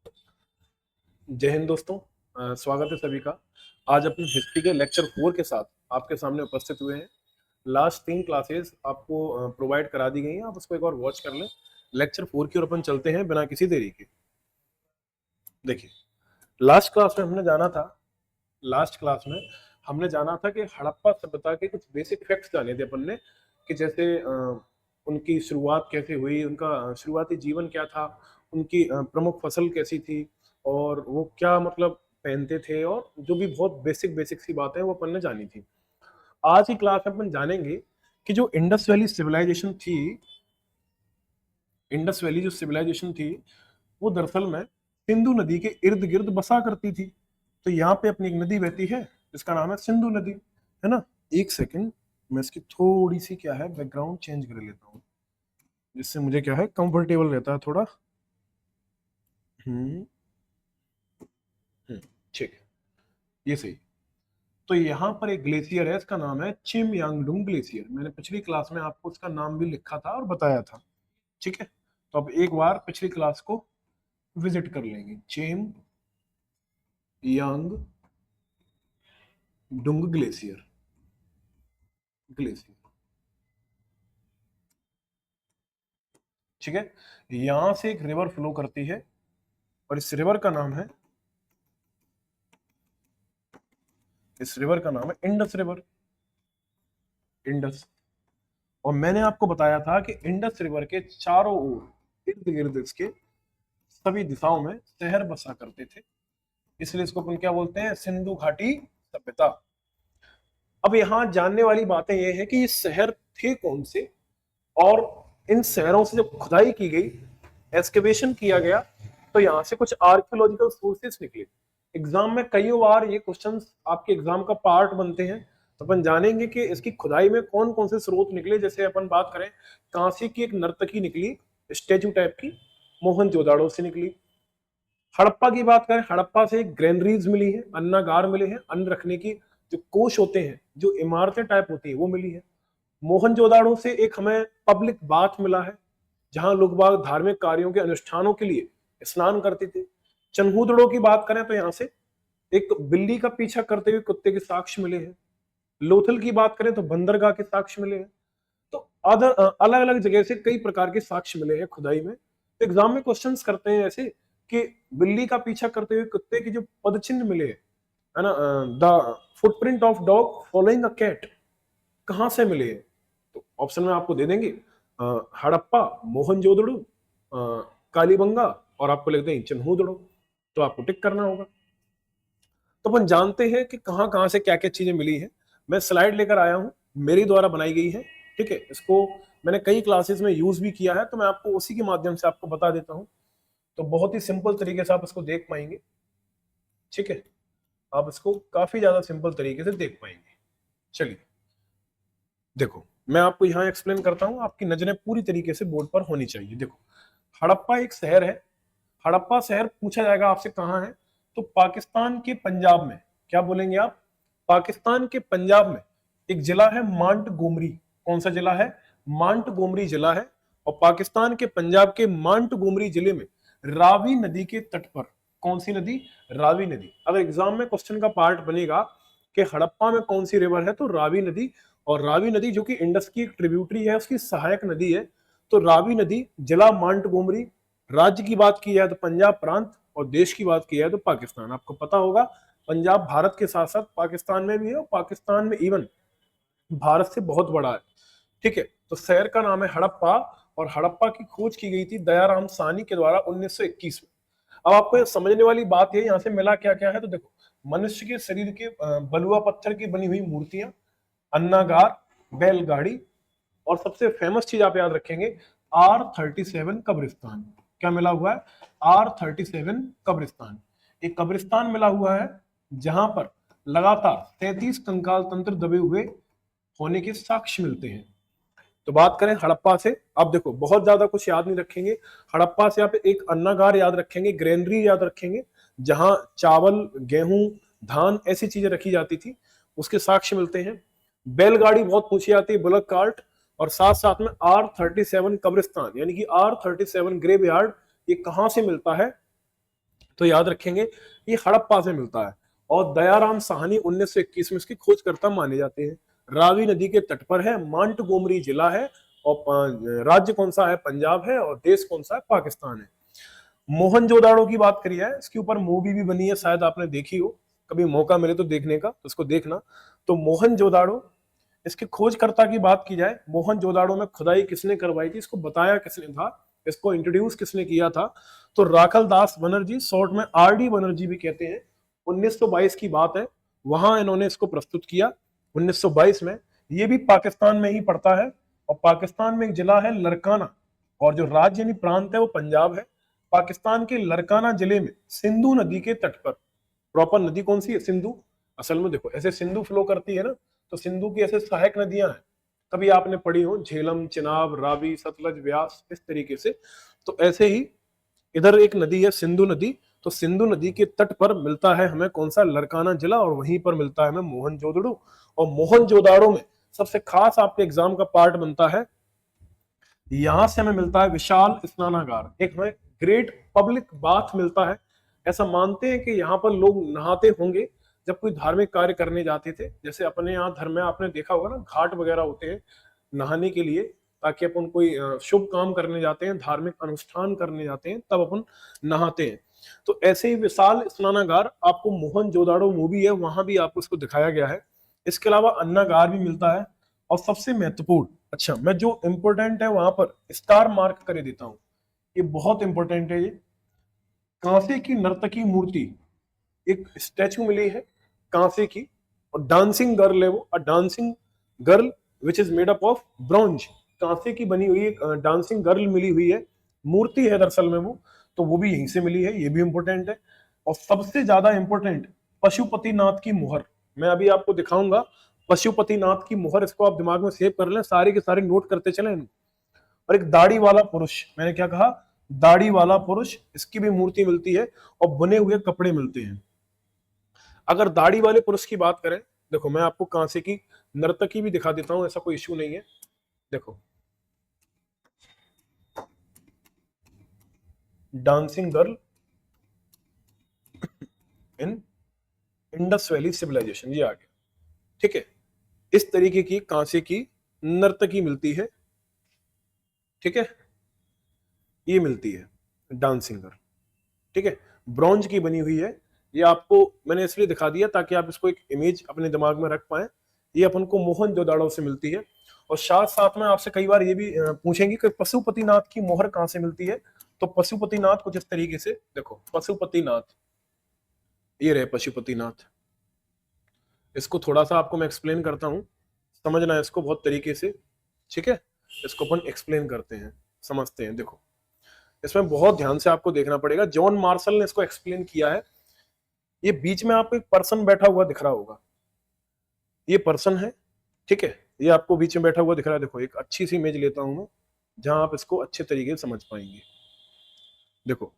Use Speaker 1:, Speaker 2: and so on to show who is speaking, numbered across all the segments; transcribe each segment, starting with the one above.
Speaker 1: जय हिंद दोस्तों। स्वागत है सभी का। आज अपने हिस्ट्री के लेक्चर 4 के साथ आपके सामने उपस्थित हुए हैं। लास्ट 3 क्लासेस आपको प्रोवाइड करा दी गई हैं, आप उसको एक बार वॉच कर लें। लेक्चर 4 की ओर अपन चलते हैं बिना किसी देरी के। देखिए, लास्ट क्लास में हमने जाना था लास्ट क्लास में हमने जाना था कि हड़प्पा सभ्यता के कुछ बेसिक फैक्ट्स जाने थे अपन ने, कि जैसे उनकी शुरुआत कैसे हुई, उनका शुरुआती जीवन क्या था, उनकी प्रमुख फसल कैसी थी, और वो क्या मतलब पहनते थे, और जो भी बहुत बेसिक बेसिक सी बातें हैं वो अपन ने जानी थी। आज की क्लास में अपन जानेंगे कि जो इंडस वैली सिविलाइजेशन थी, इंडस वैली जो सिविलाइजेशन थी, वो दरअसल में सिंधु नदी के इर्द गिर्द बसा करती थी। तो यहाँ पे अपनी एक नदी बहती है जिसका नाम है सिंधु नदी, है ना। एक सेकंड, मैं इसकी थोड़ी सी क्या है बैकग्राउंड चेंज कर लेता हूँ, जिससे मुझे क्या है कंफर्टेबल रहता है थोड़ा। हम्म हम्म, ठीक है, ये सही। तो यहाँ पर एक ग्लेशियर है, इसका नाम है चिम यांगडुंग ग्लेशियर। मैंने पिछली क्लास में आपको उसका नाम भी लिखा था और बताया था, ठीक है। तो अब एक बार पिछली क्लास को विजिट कर लेंगे। चिम यांग डुंग ग्लेशियर, ग्लेशियर, ठीक है। यहां से एक रिवर फ्लो करती है और इस रिवर का नाम है इंडस रिवर, इंडस। और मैंने आपको बताया था कि इंडस रिवर के चारों ओर इर्द गिर्द इसके सभी दिशाओं में शहर बसा करते थे, इसलिए इसको अपन क्या बोलते हैं, सिंधु घाटी सभ्यता। अब यहाँ जानने वाली बातें ये है कि ये शहर थे कौन से, और इन शहरों से जब खुदाई की गई, एक्सकेवेशन किया गया, तो यहाँ से कुछ आर्कियोलॉजिकल सोर्सेस निकले। एग्जाम में कई बार ये क्वेश्चंस आपके एग्जाम का पार्ट बनते हैं। तो अपन जानेंगे कि इसकी खुदाई में कौन कौन से स्रोत निकले। जैसे अपन बात करें, कांसी की एक नर्तकी निकली, स्टेचू टाइप की, मोहनजोदाड़ो से निकली। हड़प्पा की बात करें, हड़प्पा से ग्रेनरीज मिली है, अन्नागार मिले हैं, अन्न रखने की जो कोष होते हैं, जो इमारतें टाइप होती है, वो मिली है। मोहनजोदाड़ो से एक हमें पब्लिक बाथ मिला है, जहां लोग बाग धार्मिक कार्यों के अनुष्ठानों के लिए स्नान करते थे। चन्हूदड़ो की बात करें तो यहाँ से एक बिल्ली का पीछा करते हुए कुत्ते के साक्ष्य मिले हैं। लोथल की बात करें तो बंदरगाह के साक्ष्य मिले हैं। तो अदर अलग अलग जगह से कई प्रकार के साक्ष्य मिले हैं खुदाई में। तो एग्जाम में क्वेश्चंस करते हैं ऐसे कि बिल्ली का पीछा करते हुए कुत्ते के जो पदचिन्ह मिले हैं, है ना, the footprint of dog following a cat, कहां से मिले हैं। तो ऑप्शन में आपको दे देंगे हड़प्पा, मोहनजोदड़ो, कालीबंगा, और आपको लिख देंगे चन्हूदड़ो। तो आपको टिक करना होगा। तो अपन जानते हैं कि कहां कहां से क्या क्या चीजें मिली हैं। मैं स्लाइड लेकर आया हूं, मेरी द्वारा बनाई गई है, ठीक है। इसको मैंने कई क्लासेस में यूज भी किया है, तो मैं आपको उसी के माध्यम से आपको बता देता हूं। तो बहुत ही सिंपल तरीके से आप इसको देख पाएंगे, ठीक है। आप इसको काफी ज्यादा सिंपल तरीके से देख पाएंगे। चलिए देखो, मैं आपको यहाँ एक्सप्लेन करता हूँ, आपकी नजरें पूरी तरीके से बोर्ड पर होनी चाहिए। देखो, हड़प्पा एक शहर है। हड़प्पा शहर पूछा जाएगा आपसे कहाँ है, तो पाकिस्तान के पंजाब में। क्या बोलेंगे आप? पाकिस्तान के पंजाब में एक जिला है मांट गोमरी। कौन सा जिला है? मांट गोमरी जिला है। और पाकिस्तान के पंजाब के मांट गोमरी जिले में रावी नदी के तट पर, कौन सी नदी? रावी नदी। अगर एग्जाम में क्वेश्चन का पार्ट बनेगा कि हड़प्पा में कौन सी रिवर है, तो रावी नदी। और रावी नदी जो कि इंडस की एक ट्रिब्यूटरी है, उसकी सहायक नदी है। तो रावी नदी, जिला मांट गोमरी। राज्य की बात की जाए तो पंजाब प्रांत, और देश की बात की जाए तो पाकिस्तान। आपको पता होगा पंजाब भारत के साथ साथ पाकिस्तान में भी है, और पाकिस्तान में इवन भारत से बहुत बड़ा है, ठीक है। तो शहर का नाम है हड़प्पा, और हड़प्पा की खोज की गई थी दयाराम सानी के द्वारा 1921 में। अब आपको ये समझने वाली बात है यहाँ से मिला क्या क्या है। तो देखो, मनुष्य के शरीर के बलुआ पत्थर की बनी हुई मूर्तियां, अन्नागार, बैलगाड़ी, और सबसे फेमस चीज आप याद रखेंगे, R37 कब्रिस्तान। क्या मिला हुआ है? R37 कब्रिस्तान। एक कब्रिस्तान मिला हुआ है जहां पर लगातार 33 कंकाल तंत्र दबे हुए होने के साक्ष्य मिलते हैं। तो बात करें हड़प्पा से, अब देखो बहुत ज्यादा कुछ याद नहीं रखेंगे। हड़प्पा से आप एक अन्नागार याद रखेंगे, ग्रेनरी याद रखेंगे, जहां चावल, गेहूं, धान ऐसी चीजें रखी जाती थी, उसके साक्ष्य मिलते हैं। बैलगाड़ी बहुत पूछी जाती है, बुलक कार्ट। और साथ साथ में R37 कब्रिस्तान, यानी कि R37 ग्रेव यार्ड, ये कहां से मिलता है? तो याद रखेंगे ये हड़प्पा से मिलता है। और दयाराम साहनी 1921 में इसकी खोजकर्ता माने जाते हैं। रावी नदी के तट पर है, मांटगोमरी जिला है, और राज्य कौन सा है, पंजाब है, और देश कौन सा है, पाकिस्तान है। मोहनजोदाड़ो की बात करी है, इसके ऊपर मूवी भी बनी है, शायद आपने देखी हो, कभी मौका मिले तो देखने का, तो उसको देखना। तो मोहनजोदाड़ो, इसके खोजकर्ता की बात की जाए, मोहनजोदाड़ो में खुदाई किसने करवाई थी, इसको बताया किसने था, इसको इंट्रोड्यूस किसने किया था, तो राखल दास बनर्जी, शॉर्ट में आरडी बनर्जी भी कहते हैं। 1922 की बात है, वहां इन्होंने इसको प्रस्तुत किया 1922 में। ये भी पाकिस्तान में ही पड़ता है, और पाकिस्तान में एक जिला है लरकाना, और जो राज्य यानी प्रांत है वो पंजाब है। पाकिस्तान के लरकाना जिले में सिंधु नदी के तट पर, प्रॉपर नदी कौन सी है, सिंधु। असल में देखो ऐसे सिंधु फ्लो करती है ना, तो सिंधु की ऐसे सहायक नदियां हैं, कभी आपने पढ़ी हो, झेलम, चिनाब, रावी, सतलज, व्यास, इस तरीके से। तो ऐसे ही इधर एक नदी है सिंधु नदी, तो सिंधु नदी के तट पर मिलता है हमें कौन सा, लरकाना जिला, और वहीं पर मिलता है हमें मोहनजोदड़ो। और मोहनजोदाड़ो में सबसे खास आपके एग्जाम का पार्ट बनता है, यहां से हमें मिलता है विशाल स्नानागार, एक हमें ग्रेट पब्लिक बाथ मिलता है। ऐसा मानते हैं कि यहाँ पर लोग नहाते होंगे जब कोई धार्मिक कार्य करने जाते थे, जैसे अपने यहाँ धर्म में आपने देखा होगा ना, घाट वगैरह होते हैं नहाने के लिए, ताकि अपन कोई शुभ काम करने जाते हैं, धार्मिक अनुष्ठान करने जाते हैं, तब अपन नहाते हैं। तो ऐसे ही विशाल स्नानागार आपको मोहनजोदाड़ो मूवी है वहां भी आपको इसको दिखाया गया है। इसके अलावा अन्नागार भी मिलता है। और सबसे महत्वपूर्ण, अच्छा मैं जो इंपोर्टेंट है वहां पर स्टार मार्क कर देता हूं, ये बहुत इंपॉर्टेंट है। ये कांसे की नर्तकी मूर्ति, एक स्टैचू मिली है कांसे की, और डांसिंग गर्ल है वो, a dancing girl which is made up of bronze, कांसे की बनी हुई एक डांसिंग गर्ल मिली हुई है, मूर्ति है दरअसल में वो, तो वो भी यहीं से मिली है, ये भी इंपॉर्टेंट है। और सबसे ज्यादा इंपॉर्टेंट, पशुपतिनाथ की मुहर, मैं अभी आपको दिखाऊंगा पशुपतिनाथ की मुहर, इसको आप दिमाग में सेव कर लें, सारे के सारे नोट करते चलें। और एक दाढ़ी वाला पुरुष, मैंने क्या कहा, दाढ़ी वाला पुरुष, इसकी भी मूर्ति मिलती है, और बने हुए कपड़े मिलते हैं। अगर दाढ़ी वाले पुरुष की बात करें, देखो मैं आपको कांसे की नर्तकी भी दिखा देता हूं, ऐसा कोई इश्यू नहीं है। देखो dancing girl in Indus valley civilisation, ये आ गया, ठीक है। इस तरीके की कांसे की नर्तकी मिलती है, ठीक है, ये मिलती है डांसिंग गर्ल, ठीक है, ब्रॉन्ज की बनी हुई है। ये आपको मैंने इसलिए दिखा दिया ताकि आप इसको एक इमेज अपने दिमाग में रख पाए। ये अपन को मोहनजोदाड़ो से मिलती है। और साथ साथ में आपसे कई बार ये भी पूछेंगे कि पशुपतिनाथ की मोहर कहां से मिलती है। तो पशुपतिनाथ कुछ इस तरीके से, देखो पशुपतिनाथ, ये रहे पशुपतिनाथ। इसको थोड़ा सा आपको मैं एक्सप्लेन करता हूँ, समझना है इसको बहुत तरीके से, ठीक है। इसको अपन एक्सप्लेन करते हैं, समझते हैं। देखो इसमें बहुत ध्यान से आपको देखना पड़ेगा, जॉन मार्शल ने इसको एक्सप्लेन किया है। ये बीच में आपको एक पर्सन बैठा हुआ दिख रहा होगा, ये पर्सन है, ठीक है, ये आपको बीच में बैठा हुआ दिख रहा है। देखो एक अच्छी सी इमेज लेता हूं मैं, जहां आप इसको अच्छे तरीके से समझ पाएंगे। देखो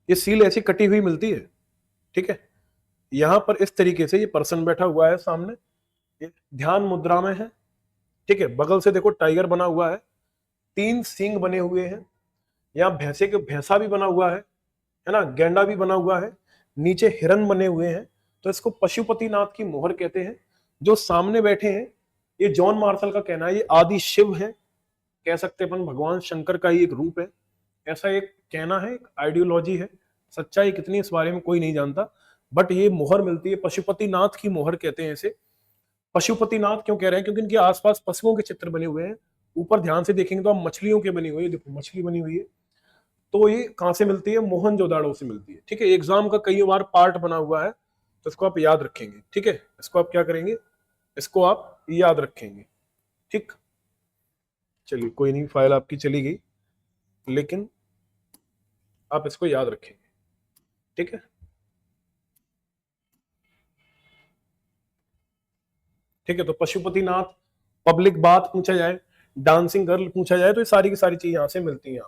Speaker 1: ये सील ऐसी कटी हुई मिलती है, ठीक है, यहां पर इस तरीके से ये पर्सन बैठा हुआ है सामने, ये ध्यान मुद्रा में है, ठीक है। बगल से देखो टाइगर बना हुआ है, 3 सींग बने हुए हैं, यहाँ भैंसे के भैंसा भी बना हुआ है ना, गैंडा भी बना हुआ है, नीचे हिरन बने हुए हैं। तो इसको पशुपतिनाथ की मोहर कहते हैं। जो सामने बैठे हैं, ये जॉन मार्शल का कहना है, ये आदि शिव है, कह सकते हैं अपन भगवान शंकर का ही एक रूप है, ऐसा एक कहना है, एक आइडियोलॉजी है। सच्चाई कितनी इस बारे में कोई नहीं जानता, बट ये मोहर मिलती है, पशुपतिनाथ की मोहर कहते हैं इसे। पशुपतिनाथ क्यों कह रहे हैं, क्योंकि इनके आसपास पशुओं के चित्र बने हुए हैं। ऊपर ध्यान से देखेंगे तो आप मछलियों के बनी हुई है, देखो मछली बनी हुई है। तो ये कहां से मिलती है, मोहनजोदाड़ो से मिलती है, ठीक है। एग्जाम का कई बार पार्ट बना हुआ है, तो इसको आप याद रखेंगे, ठीक है। इसको आप क्या करेंगे, इसको आप याद रखेंगे, ठीक। चलिए कोई नहीं, फाइल आपकी चली गई, लेकिन आप इसको याद रखेंगे, ठीक है, ठीक है। तो पशुपतिनाथ, पब्लिक बात पूछा जाए, डांसिंग गर्ल पूछा जाए, तो ये सारी की सारी चीज यहां से मिलती हैं,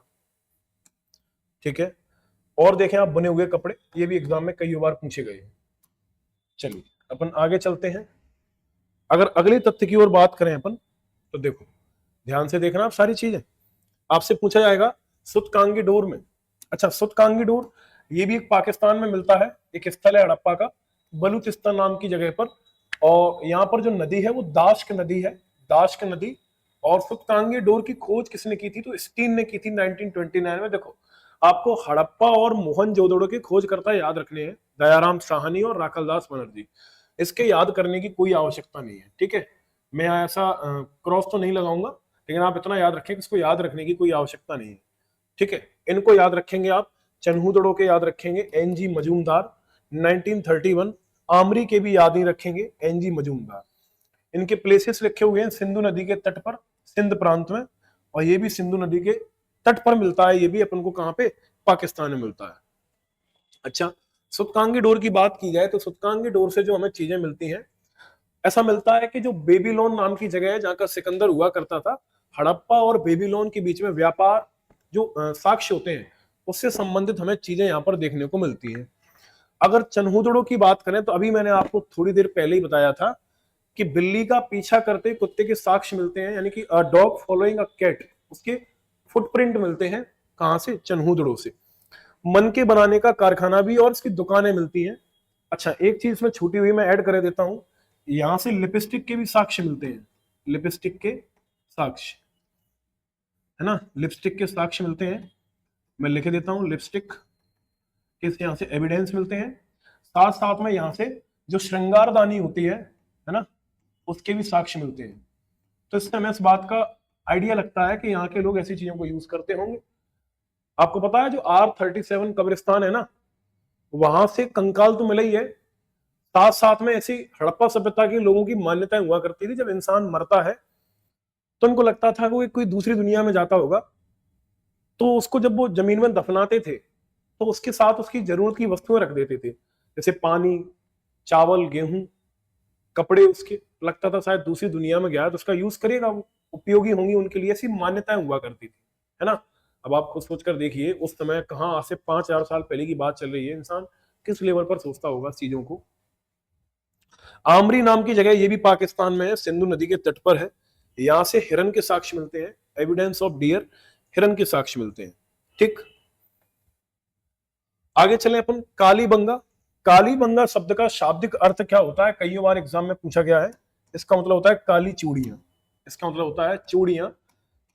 Speaker 1: ठीक है। और देखें आप बने हुए कपड़े, ये भी एग्जाम में कई बार पूछे गए हैं। चलिए अपन आगे चलते हैं। अगर अगले तथ्य की ओर बात करें अपन, तो देखो ध्यान से देखना आप सारी चीजें। आपसे पूछा जाएगा सुतकांगी डोर में, अच्छा सुतकांगी डोर ये भी एक पाकिस्तान में मिलता है, एक स्थल है हड़प्पा का, बलूचिस्तान नाम की जगह पर। और यहाँ पर जो नदी है वो दाश्क नदी है, दाश्क नदी। और सुत्तांगी डोर की खोज किसने की थी? तो स्टीन ने की थी 1929 में। देखो, आपको हड़प्पा और मोहनजोदड़ो की खोजकर्ता याद रखने हैं, दयाराम साहनी और राखलदास बनर्जी। इसके याद करने की कोई आवश्यकता नहीं है, ठीक है। मैं ऐसा क्रॉस तो नहीं लगाऊंगा, लेकिन आप इतना याद रखें कि इसको याद रखने की कोई आवश्यकता नहीं है, ठीक है। इनको याद रखेंगे आप, चन्हूदड़ो के याद रखेंगे, एनजी मजूमदार 1931। आमरी के भी याद नहीं रखेंगे, एनजी मजूमदार। इनके प्लेसेस लिखे हुए हैं सिंधु नदी के तट पर, सिंध प्रांत में। और ये भी सिंधु नदी के तट पर मिलता है, ये भी अपन को कहां पे? पाकिस्तान में मिलता है। अच्छा, सुत्तांगी डोर की बात की जाए तो सुत्तांगी डोर से जो हमें चीजें मिलती हैं, ऐसा मिलता है कि जो बेबीलोन नाम की जगह है जहां का सिकंदर हुआ करता था, हड़प्पा और बेबीलोन के बीच में व्यापार जो साक्ष्य होते हैं उससे संबंधित हमें चीजें यहाँ पर देखने को मिलती हैं। अगर चन्हूदड़ो की बात करें तो अभी मैंने आपको थोड़ी देर पहले ही बताया था कि बिल्ली का पीछा करते कुत्ते के साक्ष्य मिलते हैं, यानी कि a dog following a cat, उसके फुटप्रिंट मिलते हैं। कहां से? चन्हूदड़ो से। मन के बनाने का कारखाना भी और इसकी दुकानें मिलती हैं। अच्छा, एक चीज में छूटी हुई मैं ऐड कर देता हूं, यहां से लिपस्टिक के भी साक्ष्य मिलते हैं, लिपस्टिक के साक्ष्य, है ना, लिपस्टिक के साक्ष्य मिलते हैं। मैं लिख देता हूं, लिपस्टिक के यहाँ से एविडेंस मिलते हैं। साथ साथ में यहाँ से जो श्रृंगारदानी होती है ना, उसके भी साक्ष्य मिलते हैं। तो इससे हमें इस बात का आइडिया लगता है कि यहाँ के लोग ऐसी चीजों को यूज करते होंगे। आपको पता है जो R37 कब्रिस्तान है ना, वहां से कंकाल तो मिला ही है, साथ साथ में ऐसी हड़प्पा सभ्यता के लोगों की मान्यताएं हुआ करती थी, जब इंसान मरता है तो उनको लगता था कि कोई दूसरी दुनिया में जाता होगा, तो उसको जब वो जमीन में दफनाते थे तो उसके साथ उसकी जरूरत की वस्तुएं रख देते थे, जैसे पानी, चावल, गेहूं, कपड़े। उसके लगता था शायद दूसरी दुनिया में गया है तो उसका यूज करेगा, वो उपयोगी होंगी उनके लिए, ऐसी मान्यताएं हुआ करती थी, है ना। अब आप खुद सोचकर देखिए, उस समय कहाँ, आज से 5,000 साल पहले की बात चल रही है, इंसान किस लेवल पर सोचता होगा चीजों को। आमरी नाम की जगह, ये भी पाकिस्तान में है, सिंधु नदी के तट पर है। यहां से हिरन के साक्ष्य मिलते हैं, एविडेंस ऑफ डियर, हिरन के साक्ष्य मिलते हैं, ठीक। आगे चले अपन, कालीबंगा। कालीबंगा शब्द का शाब्दिक अर्थ क्या होता है? कई बार एग्जाम में पूछा गया है। इसका मतलब होता है काली चूड़ियां, इसका मतलब होता है चूड़ियां।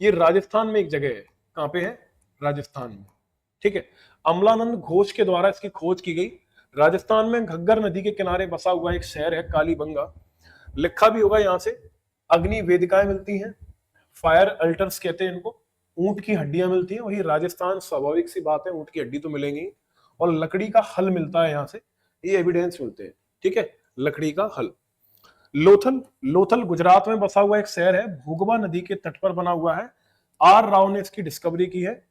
Speaker 1: ये राजस्थान में एक जगह है, कहां पे है? राजस्थान में, ठीक है। अमलानंद घोष के द्वारा इसकी खोज की गई। राजस्थान में घग्गर नदी के किनारे बसा हुआ एक शहर है कालीबंगा। लिखा भी होगा यहां से। अग्नि वेदिकाएं मिलती हैं, फायर अल्टर्स कहते हैं इनको। ऊंट की हड्डियां मिलती हैं, वही राजस्थान, स्वाभाविक सी बात है, ऊंट की हड्डी तो मिलेंगी। और लकड़ी का हल मिलता है यहां से, ये एविडेंस मिलते हैं, ठीक है, लकड़ी का हल। लोथल, लोथल गुजरात में बसा हुआ एक शहर है, भूगवा नदी के तट पर बना हुआ है। आर राव ने इसकी डिस्कवरी की है।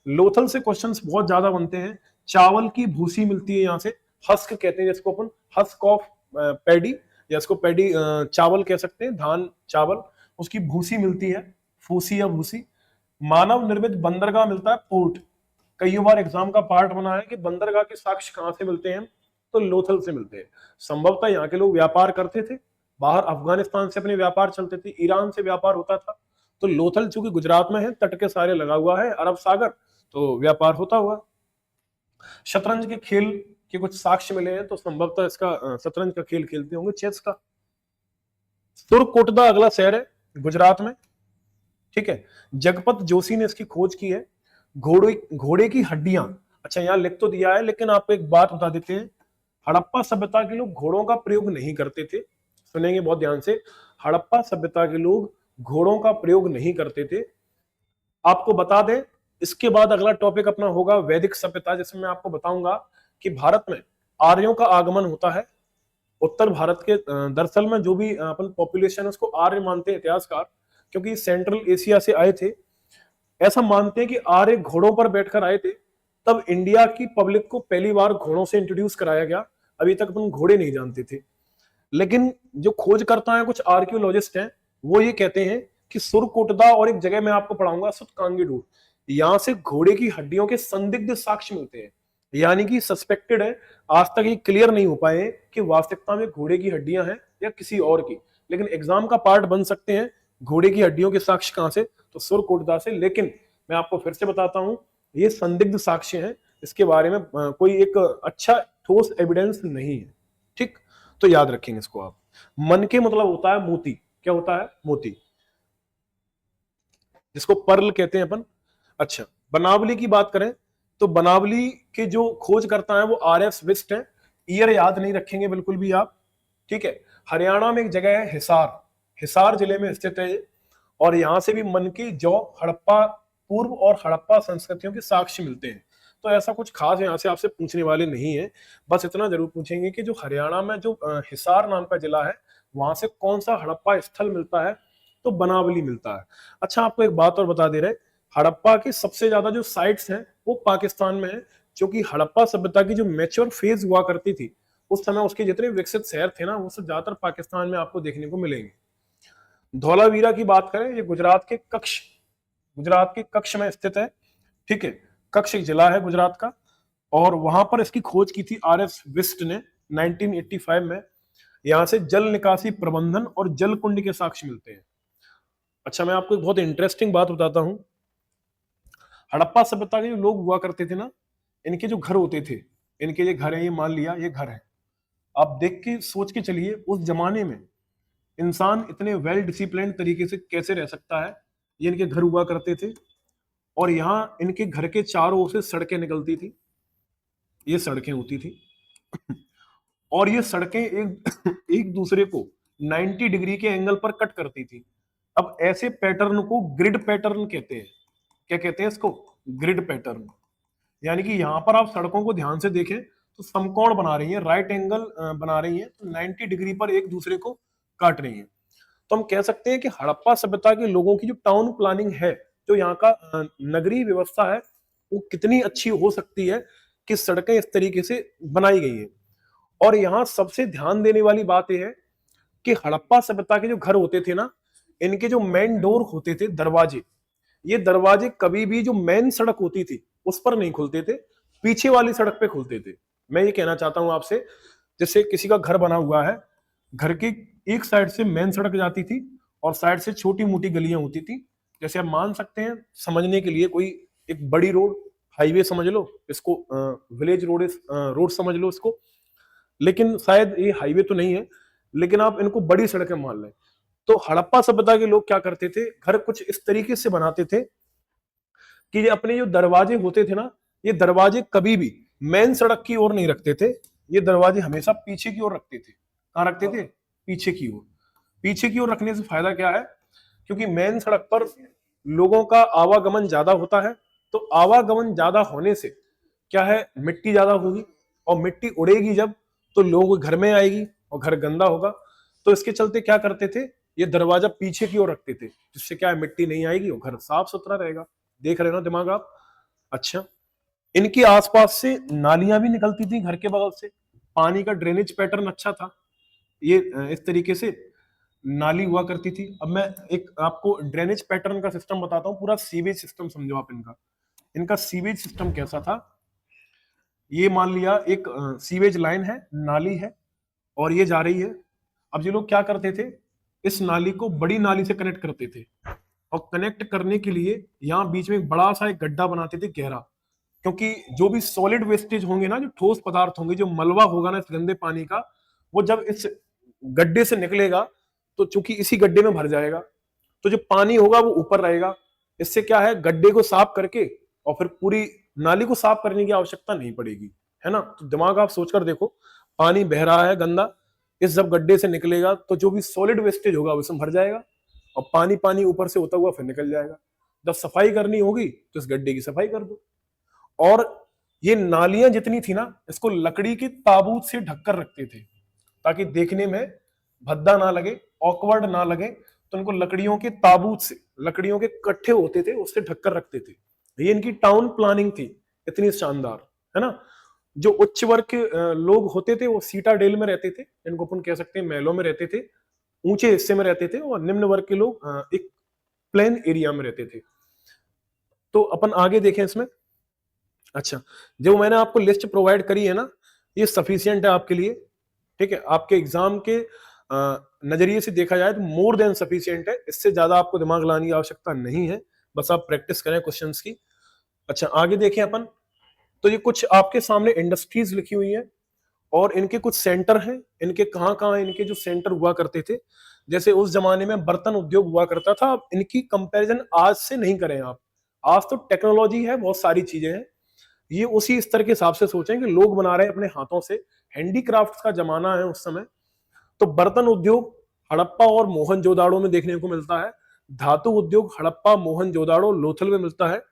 Speaker 1: लोथल से क्वेश्चंस बहुत ज्यादा बनते हैं। चावल की भूसी मिलती है यहाँ से, हस्क कहते हैं जिसको अपन, हस्क ऑफ पैडी, या इसको पैडी चावल कह सकते हैं, धान चावल, उसकी भूसी मिलती है, फूसी या भूसी। मानव निर्मित बंदरगाह मिलता है, पोर्ट। कई बार एग्जाम का पार्ट बना है कि बंदरगाह के साक्ष्य कहां से मिलते हैं, तो लोथल से मिलते हैं। संभवतः यहाँ के लोग व्यापार करते थे, बाहर अफगानिस्तान से अपने व्यापार चलते थे, ईरान से व्यापार होता था, तो लोथल चूंकि गुजरात में है, तट के सारे लगा हुआ है, अरब सागर, तो व्यापार होता हुआ। शतरंज के खेल के कुछ साक्ष्य मिले हैं, तो संभवतः इसका शतरंज का खेल खेलते होंगे, चेस का। सुरकोटदा अगला शहर है गुजरात में, ठीक है। जगपत जोशी ने इसकी खोज की है। घोड़े की हड्डियां, अच्छा यहाँ लिख तो दिया है, लेकिन आपको एक बात बता देते हैं, हड़प्पा सभ्यता के लोग घोड़ों का प्रयोग नहीं करते थे। सुनेंगे बहुत ध्यान से, हड़प्पा सभ्यता के लोग घोड़ों का प्रयोग नहीं करते थे। आपको बता दें, इसके बाद अगला टॉपिक अपना होगा वैदिक सभ्यता, जिसमें मैं आपको बताऊंगा कि भारत में आर्यों का आगमन होता है। उत्तर भारत के दरअसल में जो भी अपन पॉपुलेशन है उसको आर्य मानते हैं इतिहासकार, क्योंकि सेंट्रल एशिया से आए थे। ऐसा मानते हैं कि आर्य घोड़ों पर बैठकर आए थे, तब इंडिया की पब्लिक को पहली बार घोड़ों से इंट्रोड्यूस कराया गया। अभी तक अपन घोड़े नहीं जानते थे, लेकिन जो खोजकर्ता हैं, कुछ आर्कियोलॉजिस्ट हैं, वो ये कहते हैं कि सुरकोटदा और एक जगह मैं आपको पढ़ाऊंगा सुतकांगीडूर, यहां से घोड़े की हड्डियों के संदिग्ध साक्ष्य मिलते हैं, यानी कि सस्पेक्टेड है। आज तक ये क्लियर नहीं हो पाए कि वास्तविकता में घोड़े की हड्डियां हैं या किसी और की, लेकिन एग्जाम का पार्ट बन सकते हैं घोड़े की हड्डियों के साक्ष्य कहां से, तो सुरकोटदा से। लेकिन मैं आपको फिर से बताता हूं, ये संदिग्ध साक्ष्य हैं, इसके बारे में कोई एक अच्छा ठोस एविडेंस नहीं है। ठीक, तो याद रखेंगे इसको आप। मन के मतलब होता है मोती। क्या होता है? मोती, जिसको पर्ल कहते हैं अपन। अच्छा, बनावली की बात करें तो बनावली के जो खोज करता है वो RF विस्ट है। ईयर याद नहीं रखेंगे बिल्कुल भी आप। ठीक है, हरियाणा में एक जगह है हिसार, हिसार जिले में स्थित है ये। और यहां से भी मन की जौ, हड़प्पा पूर्व और हड़प्पा संस्कृतियों के साक्ष्य मिलते हैं। तो ऐसा कुछ खास यहाँ से आपसे पूछने वाले नहीं है। बस इतना जरूर पूछेंगे कि जो हरियाणा में जो हिसार नाम का जिला है, वहां से कौन सा हड़प्पा स्थल मिलता है? तो बनावली मिलता है। अच्छा, आपको एक बात और बता दे रहे, हड़प्पा की सबसे ज्यादा जो साइट्स हैं वो पाकिस्तान में है। क्योंकि हड़प्पा सभ्यता की जो मैच्योर फेज हुआ करती थी, उस समय उसके जितने विकसित शहर थे ना, वो सब ज्यादातर पाकिस्तान में आपको देखने को मिलेंगे। धौलावीरा की बात करें, ये गुजरात के कच्छ में स्थित है। ठीक है, कच्छ एक जिला है गुजरात का, और वहां पर इसकी खोज की थी RF विस्ट ने 1985 में। यहां से जल निकासी प्रबंधन और जल कुंड के साक्ष्य मिलते हैं। अच्छा, मैं आपको एक बहुत इंटरेस्टिंग बात बताता हूं। हड़प्पा सभ्यता के जो लोग हुआ करते थे ना, इनके जो घर होते थे, इनके ये घर है, ये मान लिया ये घर है, आप देख के सोच के चलिए उस जमाने में इंसान इतने वेल डिसिप्लिन तरीके से कैसे रह सकता है। ये इनके घर हुआ करते थे, और यहाँ इनके घर के चारों ओर से सड़कें निकलती थी, ये सड़कें होती थी। और ये सड़कें एक एक दूसरे को 90 डिग्री के एंगल पर कट करती थी। अब ऐसे पैटर्न को ग्रिड पैटर्न कहते हैं। क्या कहते हैं इसको? Grid pattern. यानी कि यहां पर आप सड़कों को ध्यान से देखें तो समकोण बना रही है, राइट एंगल बना रही है, तो 90 डिग्री पर एक दूसरे को काट रही है। तो हम कह सकते हैं कि हड़प्पा सभ्यता के लोगों की जो टाउन प्लानिंग है, जो यहाँ का नगरीय व्यवस्था है, वो कितनी अच्छी हो सकती है कि सड़कें इस तरीके से बनाई गई हैं। और यहाँ सबसे ध्यान देने वाली बात यह है कि हड़प्पा सभ्यता के जो घर होते थे ना, इनके जो मेन डोर होते थे, दरवाजे, ये दरवाजे कभी भी जो मेन सड़क होती थी उस पर नहीं खुलते थे, पीछे वाली सड़क पे खुलते थे। मैं ये कहना चाहता हूं आपसे, जैसे किसी का घर बना हुआ है, घर की एक साइड से मेन सड़क जाती थी और साइड से छोटी मोटी गलियां होती थी। जैसे आप मान सकते हैं समझने के लिए, कोई एक बड़ी रोड, हाईवे समझ लो इसको, विलेज रोड समझ लो इसको, लेकिन शायद ये हाईवे तो नहीं है, लेकिन आप इनको बड़ी सड़कें मान लें। तो हड़प्पा सभ्यता के लोग क्या करते थे, घर कुछ इस तरीके से बनाते थे कि ये अपने जो दरवाजे होते थे ना, ये दरवाजे कभी भी मेन सड़क की ओर नहीं रखते थे, ये दरवाजे हमेशा पीछे की ओर रखते थे। कहां रखते थे? पीछे की ओर। पीछे की ओर रखने से फायदा क्या है? क्योंकि मेन सड़क पर लोगों का आवागमन ज्यादा होता है, तो आवागमन ज्यादा होने से क्या है, मिट्टी ज्यादा होगी, और मिट्टी उड़ेगी जब, तो लोगों के घर में आएगी और घर गंदा होगा। तो इसके चलते क्या करते थे, ये दरवाजा पीछे की ओर रखते थे, जिससे क्या है, मिट्टी नहीं आएगी और घर साफ सुथरा रहेगा। देख रहे हो ना दिमाग आप? अच्छा, इनके आसपास से नालियां भी निकलती थी घर के बगल से, पानी का ड्रेनेज पैटर्न अच्छा था। ये इस तरीके से नाली हुआ करती थी। अब मैं एक आपको ड्रेनेज पैटर्न का सिस्टम बताता हूँ, पूरा सीवेज सिस्टम समझो आप इनका। इनका सीवेज सिस्टम कैसा था, ये मान लिया एक सीवेज लाइन है, नाली है, और ये जा रही है। अब ये लोग क्या करते थे, इस नाली को बड़ी नाली से कनेक्ट करते थे, और कनेक्ट करने के लिए यहाँ बीच में एक बड़ा सा एक गड्ढा बनाते थे गहरा। क्योंकि जो भी सॉलिड वेस्टेज होंगे ना, जो ठोस पदार्थ होंगे, जो मलबा होगा ना इस गंदे पानी का, वो जब इस गड्ढे से निकलेगा तो चूंकि इसी गड्ढे में भर जाएगा, तो जो पानी होगा वो ऊपर रहेगा। इससे क्या है, गड्ढे को साफ करके और फिर पूरी नाली को साफ करने की आवश्यकता नहीं पड़ेगी, है ना। तो दिमाग आप सोचकर देखो, पानी बह रहा है गंदा, इस जब गड्ढे से निकलेगा तो जो भी सॉलिड वेस्टेज होगा उसमें भर जाएगा, और पानी पानी ऊपर से होता हुआ फिर निकल जाएगा। जब सफाई करनी होगी तो इस गड्ढे की सफाई कर दो। और ये नालियां जितनी थी ना, इसको लकड़ी के ताबूत से ढककर रखते थे, ताकि देखने में भद्दा ना लगे, ऑकवर्ड ना लगे। तो उनको लकड़ियों के ताबूत से, लकड़ियों के कट्ठे होते थे, उससे ढककर रखते थे। ये इनकी टाउन प्लानिंग थी, इतनी शानदार, है ना। जो उच्च वर्ग के लोग होते थे वो सीटाडेल में रहते थे, इनको अपन कह सकते हैं महलों में रहते थे, ऊंचे हिस्से में रहते थे, और निम्न वर्ग के लोग एक प्लेन एरिया में रहते थे। तो अपन आगे देखें इसमें। अच्छा, जो मैंने आपको लिस्ट प्रोवाइड करी है ना, ये सफिशियंट है आपके लिए। ठीक है, आपके एग्जाम के नजरिए से देखा जाए तो मोर देन सफिशियंट है, इससे ज्यादा आपको दिमाग लाने की आवश्यकता नहीं है, बस आप प्रैक्टिस करें क्वेश्चंस की। अच्छा, आगे देखें अपन। तो ये कुछ आपके सामने इंडस्ट्रीज लिखी हुई हैं और इनके कुछ सेंटर हैं, इनके कहाँ कहाँ इनके जो सेंटर हुआ करते थे। जैसे उस जमाने में बर्तन उद्योग हुआ करता था, अब इनकी कंपैरिजन आज से नहीं करें आप। आज तो टेक्नोलॉजी है, बहुत सारी चीजें हैं, ये उसी स्तर के हिसाब से सोचें कि लोग बना रहे हैं अपने हाथों से, हैंडीक्राफ्ट का जमाना है उस समय। तो बर्तन उद्योग हड़प्पा और मोहनजोदाड़ो में देखने को मिलता है, धातु उद्योग हड़प्पा, मोहनजोदाड़ो, लोथल में मिलता है।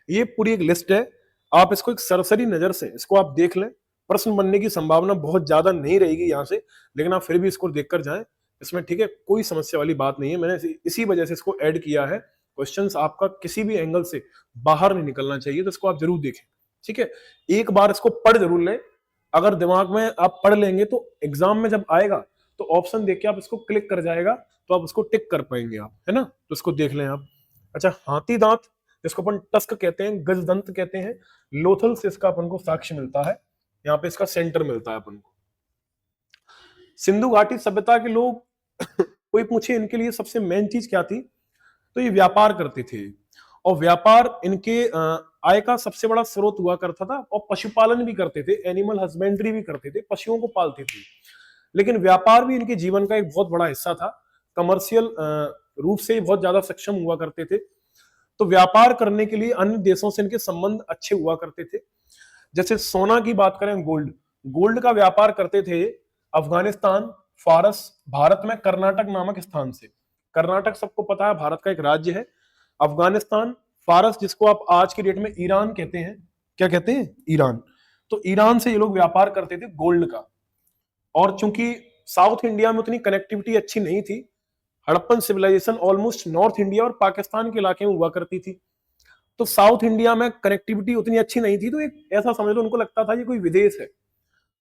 Speaker 1: ये पूरी एक लिस्ट है, आप इसको एक सरसरी नजर से इसको आप देख लें। प्रश्न बनने की संभावना बहुत ज्यादा नहीं रहेगी यहाँ से, लेकिन आप फिर भी इसको देखकर जाएं इसमें, ठीक है, कोई समस्या वाली बात नहीं है। मैंने इसी वजह से इसको ऐड किया है। क्वेश्चंस आपका किसी भी एंगल से बाहर नहीं निकलना चाहिए, तो इसको आप जरूर देखें, ठीक है। एक बार इसको पढ़ जरूर लें, अगर दिमाग में आप पढ़ लेंगे तो एग्जाम में जब आएगा तो ऑप्शन देख के आप इसको क्लिक कर जाएगा, तो आप उसको टिक कर पाएंगे आप, है ना। तो इसको देख लें आप। अच्छा, हाथी दांत जिसको अपन टस्क कहते हैं, गजदंत कहते हैं, लोथल से इसका अपन को साक्ष्य मिलता है, यहाँ पे इसका सेंटर मिलता है अपन को। सिंधु घाटी सभ्यता के लोग कोई पूछे इनके लिए सबसे मेन चीज क्या थी, तो ये व्यापार करते थे, और व्यापार इनके आय का सबसे बड़ा स्रोत हुआ करता था, और पशुपालन भी करते थे, एनिमल हस्बेंड्री भी करते थे, पशुओं को पालते थे। लेकिन व्यापार भी इनके जीवन का एक बहुत बड़ा हिस्सा था, कमर्शियल रूप से बहुत ज्यादा सक्षम हुआ करते थे। तो व्यापार करने के लिए अन्य देशों से इनके संबंध अच्छे हुआ करते थे। जैसे सोना की बात करें, गोल्ड, गोल्ड का व्यापार करते थे अफगानिस्तान, फारस, भारत में कर्नाटक नामक स्थान से। कर्नाटक सबको पता है भारत का एक राज्य है। अफगानिस्तान, फारस जिसको आप आज की डेट में ईरान कहते हैं, क्या कहते हैं, ईरान। तो ईरान से ये लोग व्यापार करते थे गोल्ड का। और चूंकि साउथ इंडिया में उतनी कनेक्टिविटी अच्छी नहीं थी, Harappan civilisation almost north India और पाकिस्तान के इलाके में हुआ करती थी, तो साउथ इंडिया में कनेक्टिविटी उतनी अच्छी नहीं थी, तो एक ऐसा समझ लो उनको लगता था ये कोई विदेश है।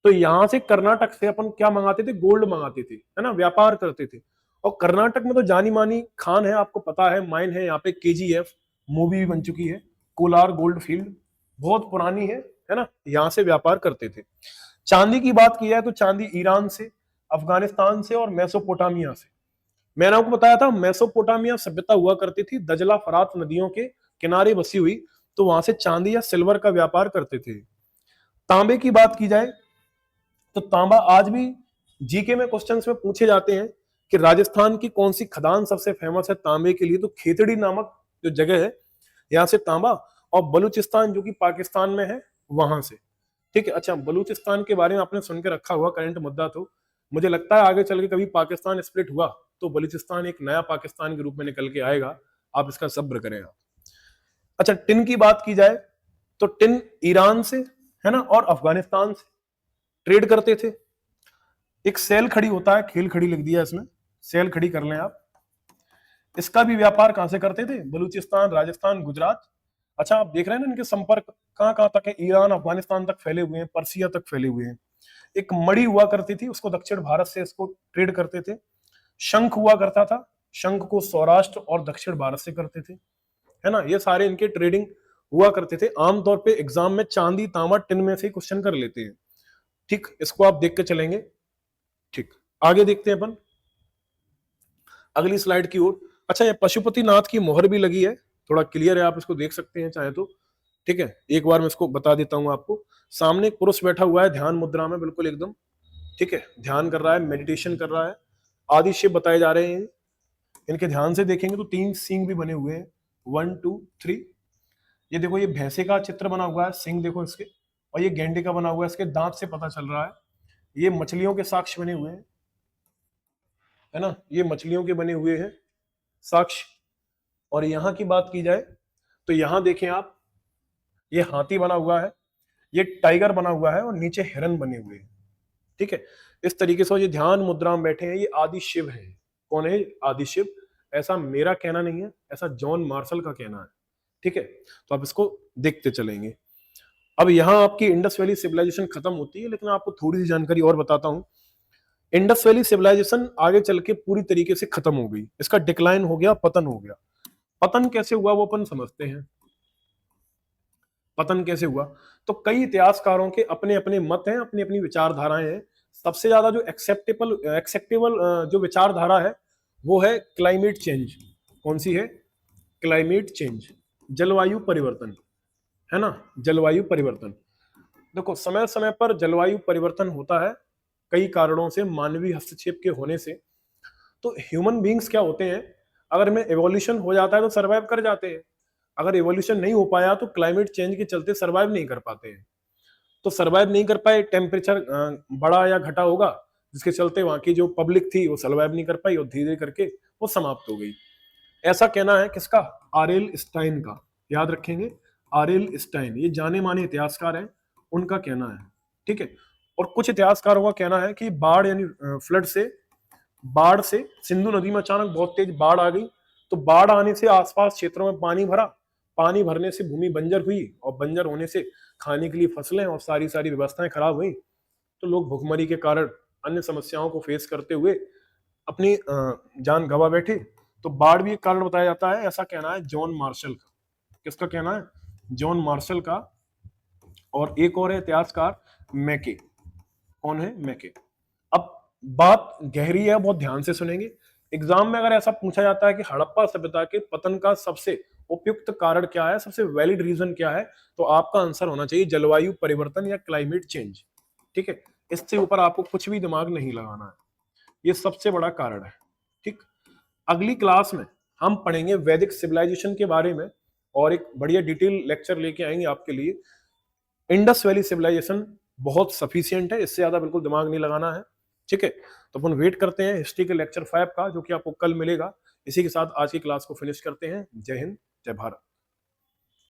Speaker 1: तो यहां से कर्नाटक से अपन क्या मंगाते थे, गोल्ड मंगाते थे, है ना, व्यापार करते थे। और कर्नाटक में तो जानी मानी खान है, आपको पता है, माइन है यहाँ पे, KGF मूवी भी बन चुकी है, कोलार गोल्ड फील्ड, बहुत पुरानी है ना, यहाँ से व्यापार करते थे। चांदी की बात की जाए तो चांदी ईरान से, अफगानिस्तान से और मेसोपोटामिया से। मैंने आपको बताया था मेसोपोटामिया सभ्यता हुआ करती थी, दजला फरात नदियों के किनारे बसी हुई, तो वहां से चांदी या सिल्वर का व्यापार करते थे। तांबे की बात की जाए तो तांबा आज भी जीके में क्वेश्चंस में पूछे जाते हैं कि राजस्थान की कौन सी खदान सबसे फेमस है तांबे के लिए, तो खेतड़ी नामक जो जगह है, यहाँ से तांबा। और बलूचिस्तान जो कि पाकिस्तान में है, वहां से, ठीक है। अच्छा, बलूचिस्तान के बारे में आपने सुन के रखा हुआ, करंट मुद्दा, तो मुझे लगता है आगे चल के कभी पाकिस्तान स्प्लिट हुआ तो बलूचिस्तान एक नया पाकिस्तान के रूप में निकल के आएगा, आप इसका सब्र करें आप। अच्छा, टिन की बात की जाए तो टिन ईरान से, है ना, और अफगानिस्तान से ट्रेड करते थे। एक सेल खड़ी होता है, खेल खड़ी लिख दिया इसमें, सेल खड़ी कर लें आप। इसका भी व्यापार कहां से करते थे, बलूचिस्तान, राजस्थान, गुजरात। अच्छा, आप देख रहे हैं ना इनके संपर्क कहां कहां तक है, ईरान, अफगानिस्तान तक फैले हुए हैं, पर्सिया तक फैले हुए हैं। एक मड़ी हुआ करती थी, उसको दक्षिण भारत से इसको ट्रेड करते थे। शंख हुआ करता था, शंख को सौराष्ट्र और दक्षिण भारत से करते थे, है ना। ये सारे इनके ट्रेडिंग हुआ करते थे। आमतौर पे एग्जाम में चांदी, तांबा, टिन में से क्वेश्चन कर लेते हैं, ठीक, इसको आप देख के चलेंगे, ठीक। आगे देखते हैं अपन अगली स्लाइड की ओर। अच्छा, ये पशुपतिनाथ की मोहर भी लगी है, थोड़ा क्लियर है, आप इसको देख सकते हैं चाहे तो, ठीक है। एक बार मैं इसको बता देता हूं आपको। सामने एक पुरुष बैठा हुआ है ध्यान मुद्रा में, बिल्कुल एकदम, ठीक है, ध्यान कर रहा है, मेडिटेशन कर रहा है। आदि शिव बताए जा रहे हैं, इनके ध्यान से देखेंगे तो 3 सींग भी बने हुए हैं, 1 2 3। ये देखो, ये भैंसे का चित्र बना हुआ है, सींग देखो इसके, और ये गेंडे का बना हुआ है, इसके दांत से पता चल रहा है। ये मछलियों के साक्ष्य बने हुए हैं, है ना, ये मछलियों के बने हुए हैं साक्ष्य। और यहां की बात की जाए तो यहां देखें आप, ये हाथी बना हुआ है, ये टाइगर बना हुआ है, और नीचे हिरन बने हुए हैं, ठीक है। इस तरीके से ये ध्यान मुद्रा में बैठे हैं, ये आदि शिव है। कौन है आदि शिव? ऐसा मेरा कहना नहीं है, ऐसा जॉन मार्शल का कहना है, ठीक है। तो आप इसको देखते चलेंगे। अब यहां आपकी इंडस वैली सिविलाइजेशन खत्म होती है, लेकिन आपको थोड़ी सी जानकारी और बताता हूं। इंडस वैली सिविलाइजेशन आगे चल के पूरी तरीके से खत्म हो गई, इसका डिक्लाइन हो गया, पतन हो गया। पतन कैसे हुआ वो अपन समझते हैं। पतन कैसे हुआ, तो कई इतिहासकारों के अपने अपने मत हैं, अपनी अपनी विचारधाराएं हैं। सबसे ज्यादा जो एक्सेप्टेबल जो विचारधारा है वो है क्लाइमेट चेंज। कौन सी है? क्लाइमेट चेंज, जलवायु परिवर्तन। है ना, जलवायु परिवर्तन। देखो समय समय पर जलवायु परिवर्तन होता है कई कारणों से, मानवीय हस्तक्षेप के होने से। तो ह्यूमन बींग्स क्या होते हैं, अगर में एवोल्यूशन हो जाता है तो सरवाइव कर जाते हैं, अगर एवोल्यूशन नहीं हो पाया तो क्लाइमेट चेंज के चलते सरवाइव नहीं कर पाते हैं। तो सरवाइव नहीं कर पाए, टेम्परेचर बढ़ा या घटा होगा, जिसके चलते वहां की जो पब्लिक थी वो सरवाइव नहीं कर पाई और धीरे धीरे करके वो समाप्त हो गई। ऐसा कहना है किसका, आरएल स्टाइन का, याद रखेंगे, आरएल स्टाइन, ये जाने माने इतिहासकार हैं, उनका कहना है। ठीक है। और कुछ इतिहासकारों का कहना है कि बाढ़ यानी फ्लड से, बाढ़ से सिंधु नदी में अचानक बहुत तेज बाढ़ आ गई, तो बाढ़ आने से आसपास क्षेत्रों में पानी भरा, पानी भरने से भूमि बंजर हुई, और बंजर होने से खाने के लिए फसलें और सारी सारी व्यवस्थाएं खराब हुई, तो लोग भुखमरी के कारण अन्य समस्याओं को फेस करते हुए अपनी जान गंवा बैठे। तो बाढ़ भी एक कारण बताया जाता है, ऐसा कहना है जॉन मार्शल का। किसका कहना है, जॉन मार्शल का। और एक और है इतिहासकार मैके, कौन है, मैके। अब बात गहरी है, बहुत ध्यान से सुनेंगे। एग्जाम में अगर ऐसा पूछा जाता है कि हड़प्पा सभ्यता के पतन का सबसे उपयुक्त कारण क्या है, सबसे वैलिड रीजन क्या है, तो आपका आंसर होना चाहिए जलवायु परिवर्तन या क्लाइमेट चेंज। ठीक है, इससे ऊपर आपको कुछ भी दिमाग नहीं लगाना है, ये सबसे बड़ा कारण है। ठीक, अगली क्लास में हम पढ़ेंगे वैदिक सिविलाइजेशन के बारे में, और एक बढ़िया डिटेल लेक्चर लेके आएंगे आपके लिए। इंडस वैली सिविलाइजेशन बहुत सफिशियंट है, इससे ज्यादा बिल्कुल दिमाग नहीं लगाना है। ठीक है, तो अपन वेट करते हैं हिस्ट्री के लेक्चर 5 का, जो कि आपको कल मिलेगा। इसी के साथ आज की क्लास को फिनिश करते हैं। जय हिंद, जय भारत।